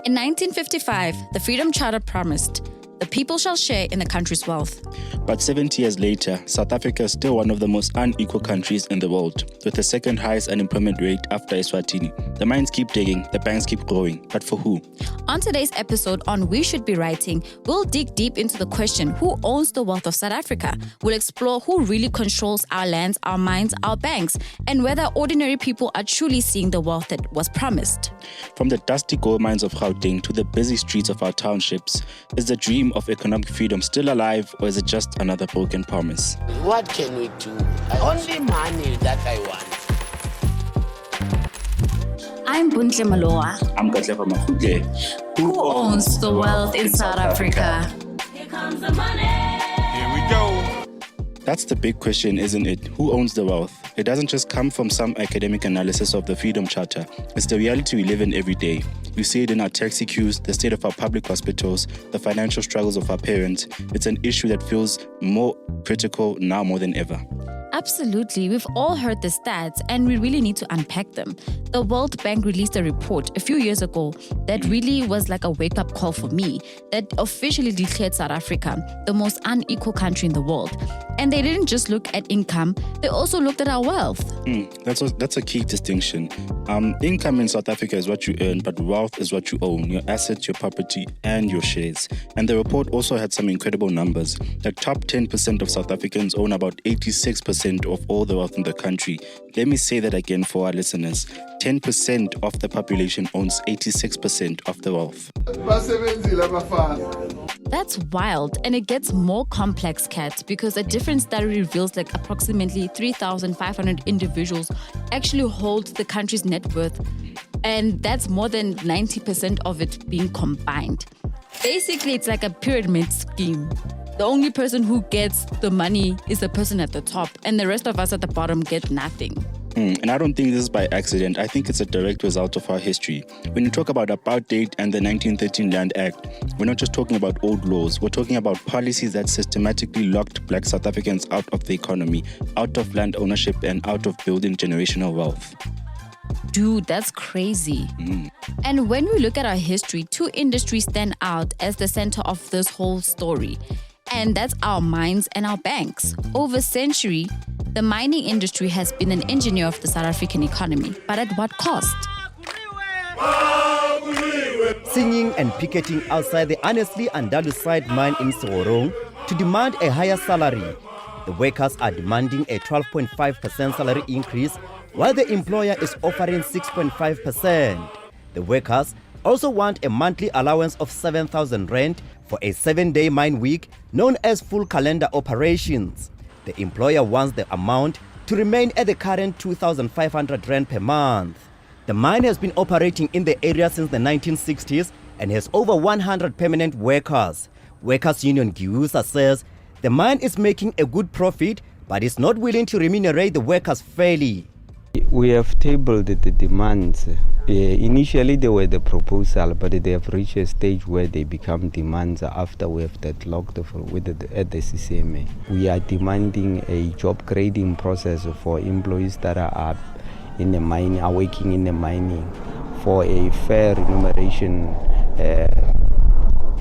In 1955, the Freedom Charter promised, the people shall share in the country's wealth. But 70 years later, South Africa is still one of the most unequal countries in the world, with the second highest unemployment rate after Eswatini. The mines keep digging, the banks keep growing, but for who? On today's episode on We Should Be Writing, we'll dig deep into the question, who owns the wealth of South Africa? We'll explore who really controls our lands, our mines, our banks, and whether ordinary people are truly seeing the wealth that was promised. From the dusty gold mines of Gauteng to the busy streets of our townships, is the dream of economic freedom still alive, or is it just another broken promise? What can we do? Only money that I want. I'm Bontle Malowa. I'm Makhutle. Who owns the wealth in South Africa? Here comes the money. Here we go. That's the big question, isn't it? Who owns the wealth? It doesn't just come from some academic analysis of the Freedom Charter. It's the reality we live in every day. We see it in our taxi queues, the state of our public hospitals, the financial struggles of our parents. It's an issue that feels more critical now more than ever. Absolutely. We've all heard the stats and we really need to unpack them. The World Bank released a report a few years ago that really was like a wake-up call for me that officially declared South Africa the most unequal country in the world. And they didn't just look at income, they also looked at our wealth. That's a key distinction. Income in South Africa is what you earn, but wealth is what you own, your assets, your property, and your shares. And the report also had some incredible numbers. The top 10% of South Africans own about 86% of all the wealth in the country. Let me say that again for our listeners. 10% of the population owns 86% of the wealth. That's wild, and it gets more complex, Kat, because a different study reveals like approximately 3,500 individuals actually hold the country's net worth, and that's more than 90% of it being combined. Basically, it's like a pyramid scheme. The only person who gets the money is the person at the top, and the rest of us at the bottom get nothing. And I don't think this is by accident. I think it's a direct result of our history. When you talk about apartheid and the 1913 Land Act, we're not just talking about old laws. We're talking about policies that systematically locked Black South Africans out of the economy, out of land ownership, and out of building generational wealth. Dude, that's crazy. And when we look at our history, two industries stand out as the center of this whole story. And that's our mines and our banks. Over a century, the mining industry has been an engineer of the South African economy. But at what cost? Singing and picketing outside the honestly Andaluside mine in Seworong to demand a higher salary. The workers are demanding a 12.5% salary increase, while the employer is offering 6.5%. The workers also want a monthly allowance of 7,000 rand for a 7-day mine week known as full calendar operations. The employer wants the amount to remain at the current 2,500 rand per month. The mine has been operating in the area since the 1960s and has over 100 permanent workers. Workers Union Giusa says the mine is making a good profit, but is not willing to remunerate the workers fairly. We have tabled the demands. Initially they were the proposal, but they have reached a stage where they become demands after we have deadlocked at the CCMA. We are demanding a job grading process for employees that are in the mining, are working in the mining, for a fair remuneration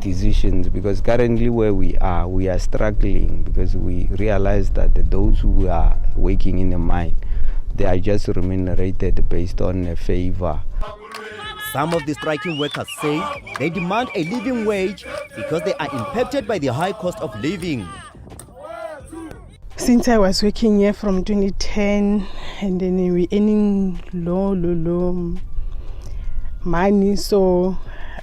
decisions, because currently where we are struggling because we realize that those who are working in the mine, they are just remunerated based on a favor. Some of the striking workers say they demand a living wage because they are impacted by the high cost of living. Since I was working here from 2010, and then we earning low money, so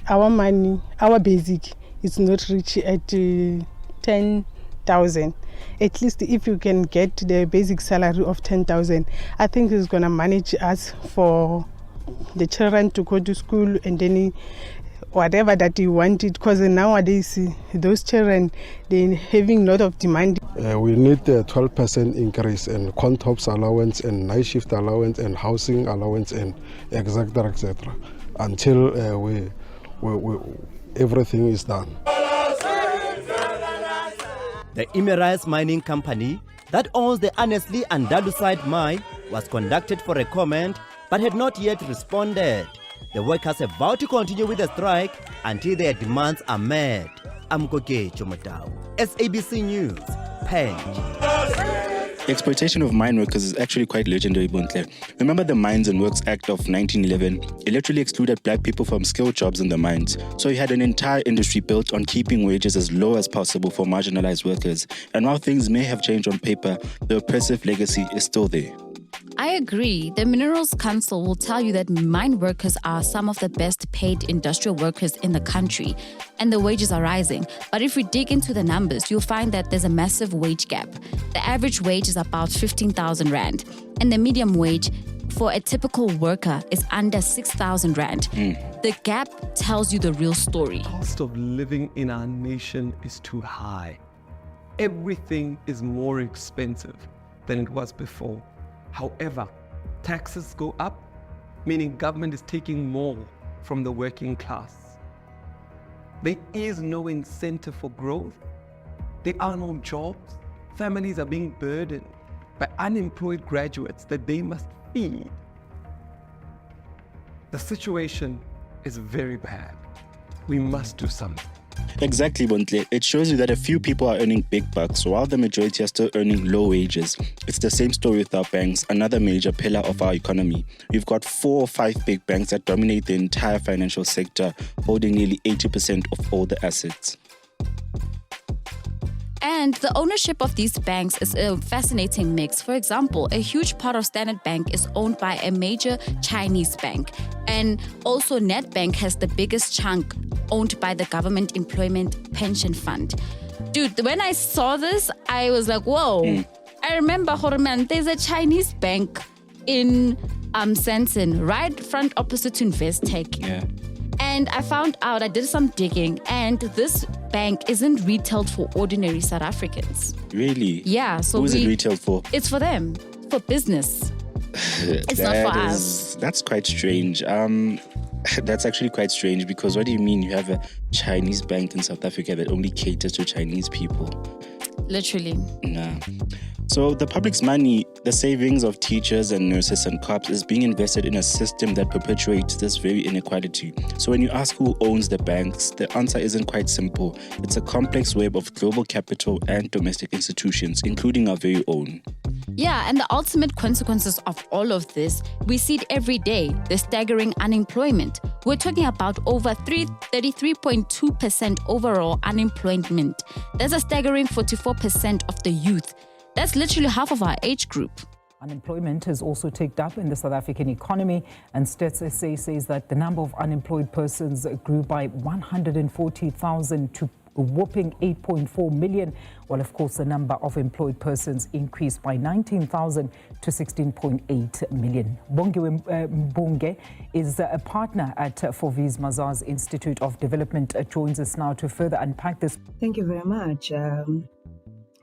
our money, our basic is not reached at 10,000. At least if you can get the basic salary of 10,000, I think it's gonna manage us for the children to go to school and then whatever that you wanted. Because nowadays those children, they're having a lot of demand. We need a 12% increase in contops allowance and night shift allowance and housing allowance and etc. until we everything is done. The Emirates Mining Company that owns the honestly Andaluside mine was conducted for a comment but had not yet responded. The workers have vowed to continue with the strike until their demands are met. I'm Koke Chomotau, SABC News, Penge. Exploitation of mine workers is actually quite legendary, Bontle. Remember the Mines and Works Act of 1911? It literally excluded black people from skilled jobs in the mines. So you had an entire industry built on keeping wages as low as possible for marginalized workers. And while things may have changed on paper, the oppressive legacy is still there. I agree. The Minerals Council will tell you that mine workers are some of the best paid industrial workers in the country, and the wages are rising. But if we dig into the numbers, you'll find that there's a massive wage gap. The average wage is about 15,000 Rand, and the medium wage for a typical worker is under 6,000 Rand. The gap tells you the real story. The cost of living in our nation is too high. Everything is more expensive than it was before. However, taxes go up, meaning government is taking more from the working class. There is no incentive for growth. There are no jobs. Families are being burdened by unemployed graduates that they must feed. The situation is very bad. We must do something. Exactly, Bontle. It shows you that a few people are earning big bucks while the majority are still earning low wages. It's the same story with our banks, another major pillar of our economy. We've got 4 or 5 big banks that dominate the entire financial sector, holding nearly 80% of all the assets. And the ownership of these banks is a fascinating mix. For example, a huge part of Standard Bank is owned by a major Chinese bank. And also Nedbank has the biggest chunk owned by the Government Employment Pension Fund. Dude, when I saw this, I was like, whoa. I remember, Horman, there's a Chinese bank in Sensen, right front opposite to Investec. Yeah. And I found out, I did some digging, and this bank isn't retailed for ordinary South Africans. Really? Yeah. So who is it retailed for? It's for them, for business. It's not for us. That's quite strange. That's actually quite strange, because what do you mean you have a Chinese bank in South Africa that only caters to Chinese people? Literally. Nah. So the public's money, the savings of teachers and nurses and cops, is being invested in a system that perpetuates this very inequality. So when you ask who owns the banks, the answer isn't quite simple. It's a complex web of global capital and domestic institutions, including our very own. Yeah, and the ultimate consequences of all of this, we see it every day, the staggering unemployment. We're talking about over 33.2% overall unemployment. That's a staggering 44% of the youth. That's literally half of our age group. Unemployment has also ticked up in the South African economy, and Stats SA says that the number of unemployed persons grew by 140,000 to a whopping 8.4 million, while of course the number of employed persons increased by 19,000 to 16.8 million. Bongiwe Mbonge is a partner at Foviz Mazars Institute of Development, joins us now to further unpack this. Thank you very much.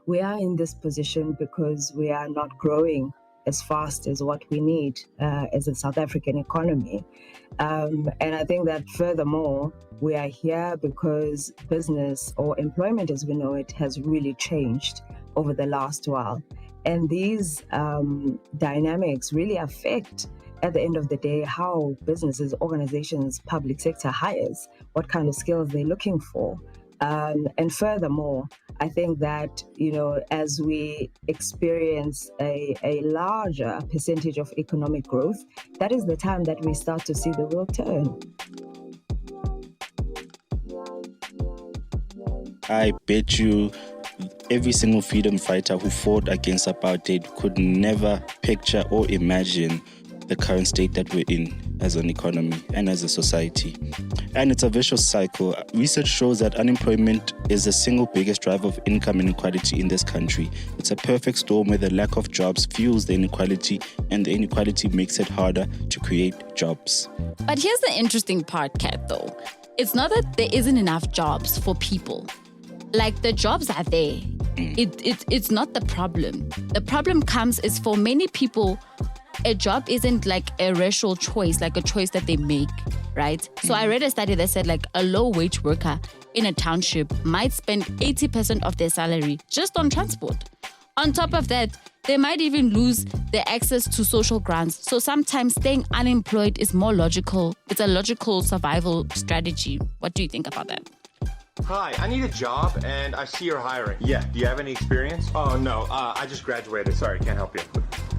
We are in this position because we are not growing as fast as what we need as a South African economy. And I think that furthermore, we are here because business or employment as we know it has really changed over the last while. And these dynamics really affect, at the end of the day, how businesses, organizations, public sector hires, what kind of skills they're looking for. And furthermore, I think that, as we experience a larger percentage of economic growth, that is the time that we start to see the real turn. I bet you every single freedom fighter who fought against apartheid could never picture or imagine the current state that we're in as an economy and as a society. And it's a vicious cycle. Research shows that unemployment is the single biggest driver of income inequality in this country. It's a perfect storm where the lack of jobs fuels the inequality, and the inequality makes it harder to create jobs. But here's the interesting part, Kat, though. It's not that there isn't enough jobs for people. Like, the jobs are there. It's not the problem. The problem comes is for many people, a job isn't like a rational choice, like a choice that they make, right? So I read a study that said like a low-wage worker in a township might spend 80% of their salary just on transport. On top of that, they might even lose the access to social grants. So sometimes staying unemployed is more logical. It's a logical survival strategy. What do you think about that? Hi, I need a job and I see you're hiring. Yeah, do you have any experience? Oh, no, I just graduated. Sorry, can't help you.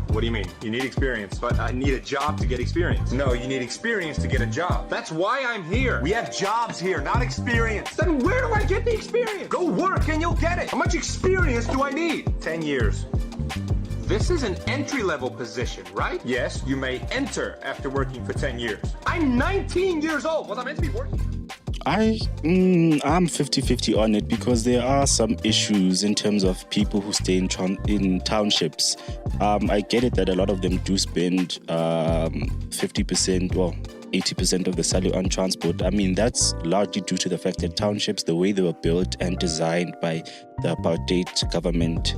What do you mean? You need experience. But I need a job to get experience. No, you need experience to get a job. That's why I'm here. We have jobs here, not experience. Then where do I get the experience? Go work and you'll get it. How much experience do I need? 10 years. This is an entry-level position, right? Yes, you may enter after working for 10 years. I'm 19 years old. Was I meant to be working? I'm 50-50 on it because there are some issues in terms of people who stay in townships. I get it that a lot of them do spend 50%, well, 80% of the salary on transport. I mean, that's largely due to the fact that townships, the way they were built and designed by the apartheid government,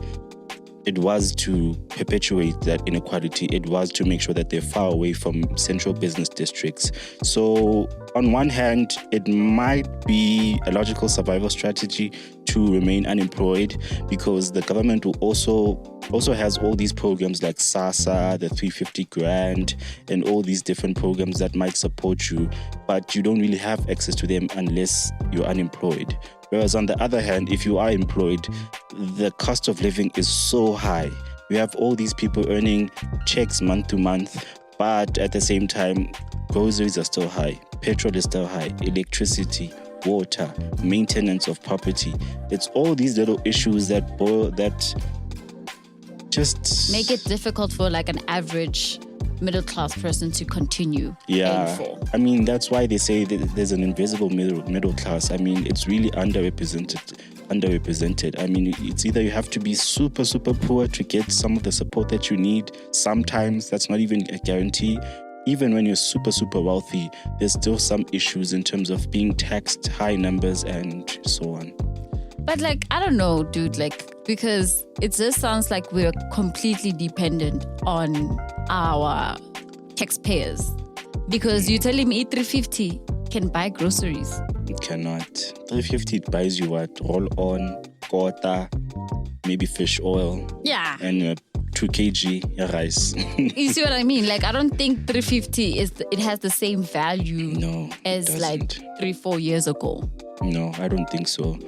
it was to perpetuate that inequality. It was to make sure that they're far away from central business districts. So on one hand, it might be a logical survival strategy to remain unemployed because the government will also has all these programs like SASA, the 350 grant, and all these different programs that might support you, but you don't really have access to them unless you're unemployed. Whereas on the other hand, if you are employed, the cost of living is so high. You have all these people earning checks month to month, but at the same time, groceries are still high, petrol is still high, electricity, water, maintenance of property. It's all these little issues that just make it difficult for like an average middle-class person to continue paying for. I mean, that's why they say that there's an invisible middle class. I mean, it's really underrepresented. I mean, it's either you have to be super, super poor to get some of the support that you need. Sometimes that's not even a guarantee. Even when you're super, super wealthy, there's still some issues in terms of being taxed high numbers and so on. But like, I don't know, dude, like, because it just sounds like we're completely dependent on our taxpayers. Because you're telling me 350 can buy groceries. It cannot. 350 it buys you what? Roll on, kota, maybe fish oil. Yeah. And 2 kg rice. You see what I mean? Like, I don't think 350 it has the same value as like 3-4 years ago. No, I don't think so.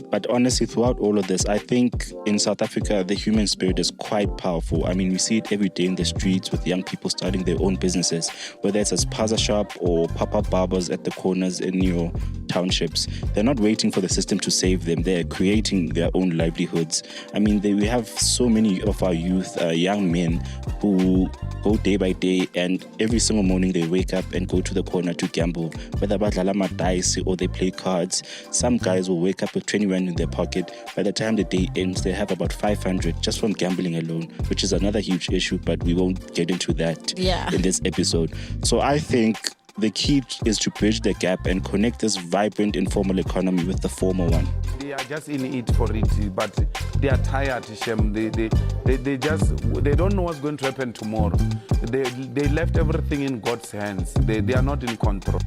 But honestly, throughout all of this, I think in South Africa, the human spirit is quite powerful. I mean, we see it every day in the streets with young people starting their own businesses, whether it's a spaza shop or pop-up barbers at the corners in your townships. They're not waiting for the system to save them. They're creating their own livelihoods. I mean, we have so many of our youth, young men, who go day by day, and every single morning they wake up and go to the corner to gamble, whether badlala dice or they play cards. Some guys will wake up with 21 in their pocket. By the time the day ends, they have about 500 just from gambling alone, which is another huge issue, but we won't get into that in this episode. So I think the key is to bridge the gap and connect this vibrant informal economy with the formal one. They are just in it for it, but they are tired, Shem. They don't know what's going to happen tomorrow. They left everything in God's hands. They are not in control.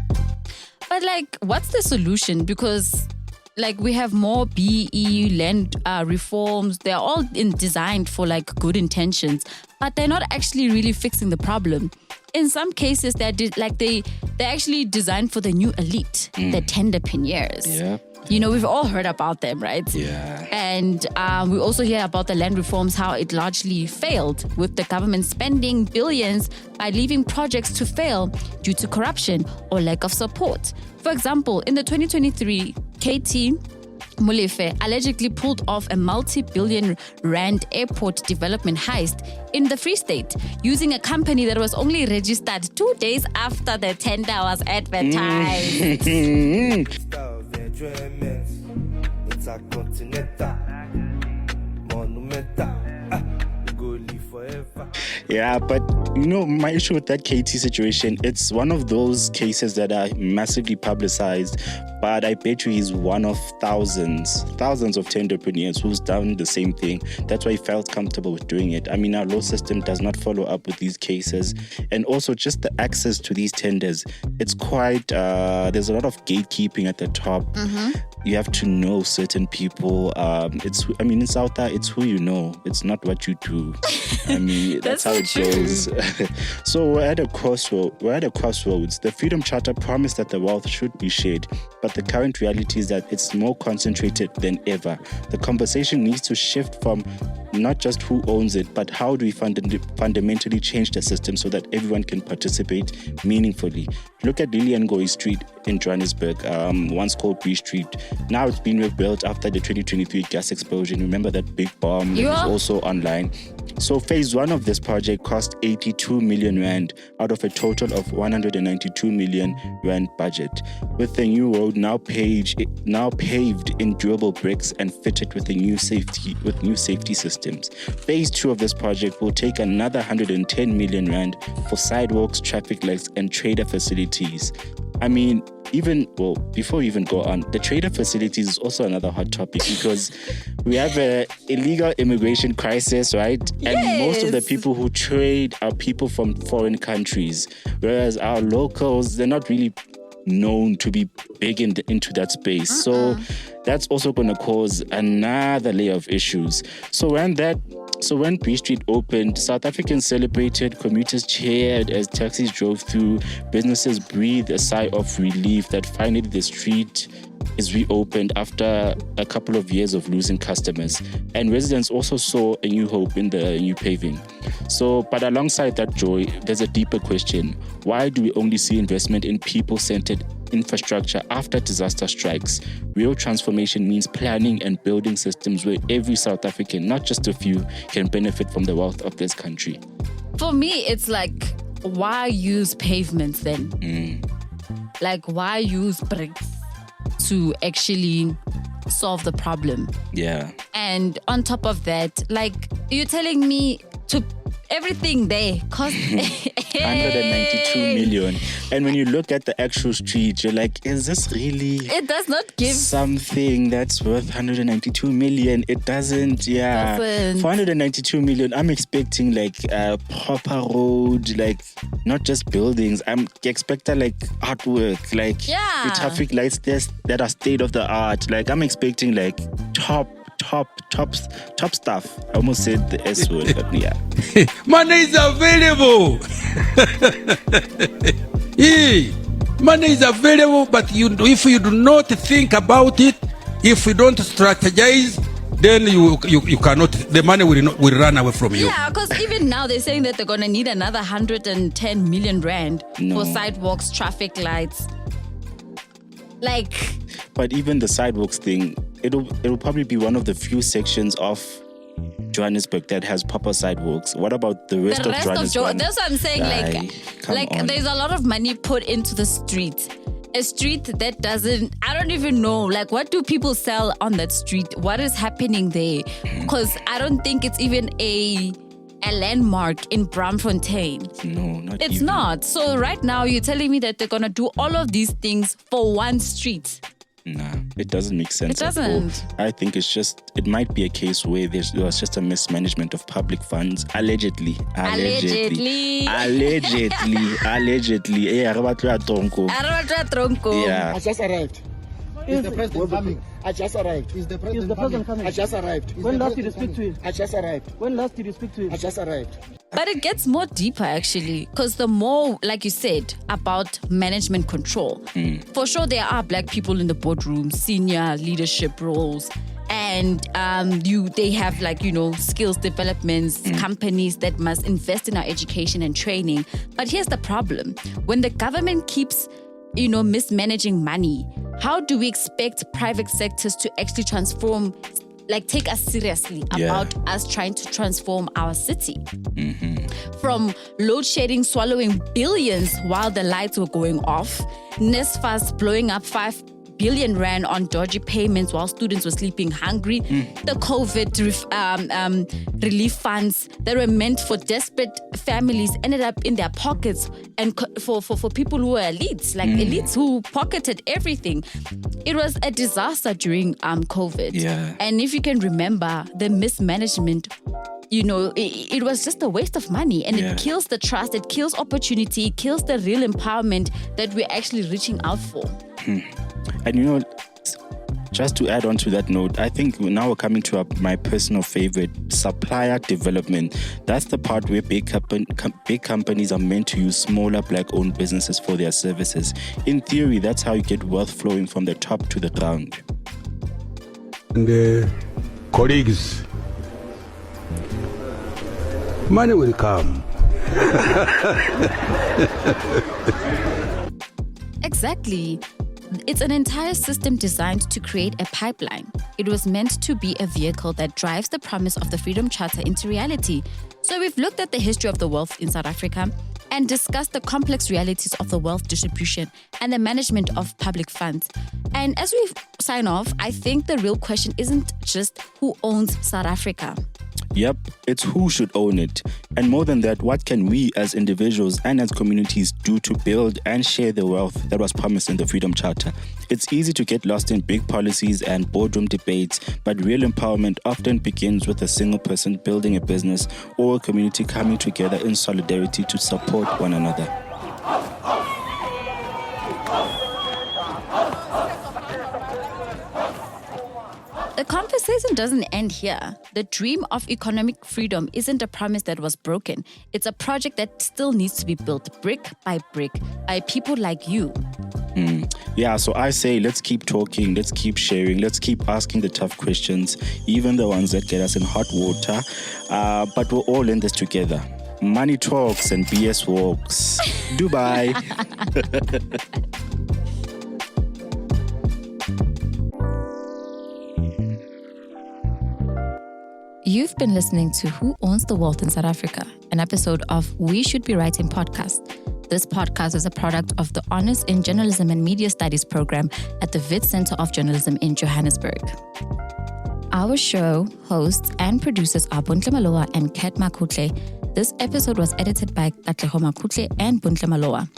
But like, what's the solution? Because like, we have more BE land reforms. They're all designed for like good intentions, but they're not actually really fixing the problem. In some cases, they're actually designed for the new elite, the tenderpreneurs. Yeah. You know, we've all heard about them, right? Yeah. And we also hear about the land reforms, how it largely failed, with the government spending billions by leaving projects to fail due to corruption or lack of support. For example, in the 2023, KT Molefe allegedly pulled off a multi-billion rand airport development heist in the Free State using a company that was only registered 2 days after the tender was advertised. Yeah, but you know, my issue with that KT situation, it's one of those cases that are massively publicized, but I bet you he's one of thousands of tenderpreneurs who's done the same thing. That's why he felt comfortable with doing it. I mean, our law system does not follow up with these cases, and also just the access to these tenders. It's quite, there's a lot of gatekeeping at the top. You have to know certain people. In South Africa, it's who you know. It's not what you do. I mean, that's how it goes. So we're at a crossroads. The Freedom Charter promised that the wealth should be shared, but the current reality is that it's more concentrated than ever. The conversation needs to shift from not just who owns it, but how do we fundamentally change the system so that everyone can participate meaningfully. Look at Lillian Ngoyi Street in Johannesburg, once called B Street. Now it's been rebuilt after the 2023 gas explosion. Remember that big bomb that was also online. So phase 1 of this project cost 82 million rand out of a total of 192 million rand budget, with the new road now paved in durable bricks and fitted with new safety systems. Phase 2 of this project will take another 110 million rand for sidewalks, traffic lights, and trader facilities. I mean, before we even go on, the trader facilities is also another hot topic because we have an illegal immigration crisis, right? Yes. And most of the people who trade are people from foreign countries, whereas our locals, they're not really known to be big into that space. So that's also going to cause another layer of issues. So when B Street opened, South Africans celebrated, commuters cheered as taxis drove through, businesses breathed a sigh of relief that finally the street is reopened after a couple of years of losing customers. And residents also saw a new hope in the new paving. But alongside that joy, there's a deeper question. Why do we only see investment in people-centered infrastructure after disaster strikes? Real transformation means planning and building systems where every South African, not just a few, can benefit from the wealth of this country. For me, it's like, why use pavements then? Like, why use bricks to actually solve the problem? Yeah. And on top of that, like, you're telling me to everything there cost 192 million. And when you look at the actual street, you're like, is this really... It does not give... something that's worth 192 million. It doesn't, yeah. Doesn't. For 192 million, I'm expecting like a proper road, like not just buildings. I'm expecting like artwork, like the traffic lights that are state of the art. Like I'm expecting like top stuff. I almost said the S word, but yeah. Money is available. Money is available, but if you do not think about it, if you don't strategize, then you cannot. The money will run away from you. Yeah, because even now they're saying that they're gonna need another 110 million rand for sidewalks, traffic lights. Like. But even the sidewalks thing, it'll probably be one of the few sections of Johannesburg that has proper sidewalks. What about the rest of Johannesburg? That's what I'm saying. There's a lot of money put into the street. A street that doesn't, I don't even know, like, what do people sell on that street? What is happening there? Because I don't think it's even a landmark in Braamfontein. No, not It's even. not. So right now you're telling me that they're going to do all of these things for one street. Nah, it doesn't make sense. It doesn't. I think it might be a case where there was just a mismanagement of public funds. Allegedly. Yeah, I just arrived. Is the president coming? I just arrived. Is the president coming? I just arrived. When last did you speak to him? I just arrived. When last did you speak to him? I just arrived. But it gets more deeper, actually, because the more, like you said, about management control. For sure, there are black people in the boardroom, senior leadership roles, and they have skills developments, companies that must invest in our education and training. But here's the problem. When the government keeps mismanaging money, how do we expect private sectors to actually transform, take us seriously about us trying to transform our city? From load shedding swallowing billions while the lights were going off, NSFAS blowing up 5 billion rand on dodgy payments while students were sleeping hungry. The COVID relief funds that were meant for desperate families ended up in their pockets, and for people who were elites, like elites who pocketed everything. It was a disaster during COVID. Yeah. And if you can remember, the mismanagement, it was just a waste of money, and it kills the trust, it kills opportunity, it kills the real empowerment that we're actually reaching out for. And just to add on to that note, I think now we're coming to my personal favorite, supplier development. That's the part where big companies are meant to use smaller black-owned businesses for their services. In theory, that's how you get wealth flowing from the top to the ground. And colleagues, money will come. Exactly. It's an entire system designed to create a pipeline. It was meant to be a vehicle that drives the promise of the Freedom Charter into reality. So we've looked at the history of the wealth in South Africa and discussed the complex realities of the wealth distribution and the management of public funds. And as we sign off, I think the real question isn't just who owns South Africa. Yep, it's who should own it. And more than that, what can we as individuals and as communities do to build and share the wealth that was promised in the Freedom Charter? It's easy to get lost in big policies and boardroom debates, but real empowerment often begins with a single person building a business or a community coming together in solidarity to support one another. The conversation doesn't end here. The dream of economic freedom isn't a promise that was broken. It's a project that still needs to be built brick by people like you. Yeah, so I say let's keep talking, let's keep sharing, let's keep asking the tough questions, even the ones that get us in hot water. But we're all in this together. Money talks and BS walks. Dubai. You've been listening to Who Owns the Wealth in South Africa, an episode of We Should Be Writing podcast. This podcast is a product of the Honours in Journalism and Media Studies program at the Wits Centre of Journalism in Johannesburg. Our show, hosts and producers are Bontle Malowa and Makhutle. This episode was edited by Makhutle and Bontle Malowa.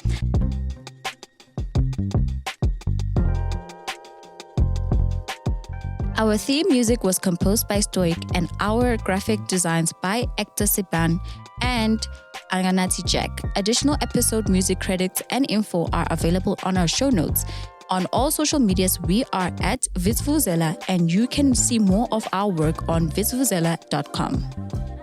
Our theme music was composed by Stoic, and our graphic designs by Hector Siban and Anganati Jack. Additional episode music credits and info are available on our show notes. On all social medias, we are at Vitsvuzela, and you can see more of our work on vitsvuzela.com.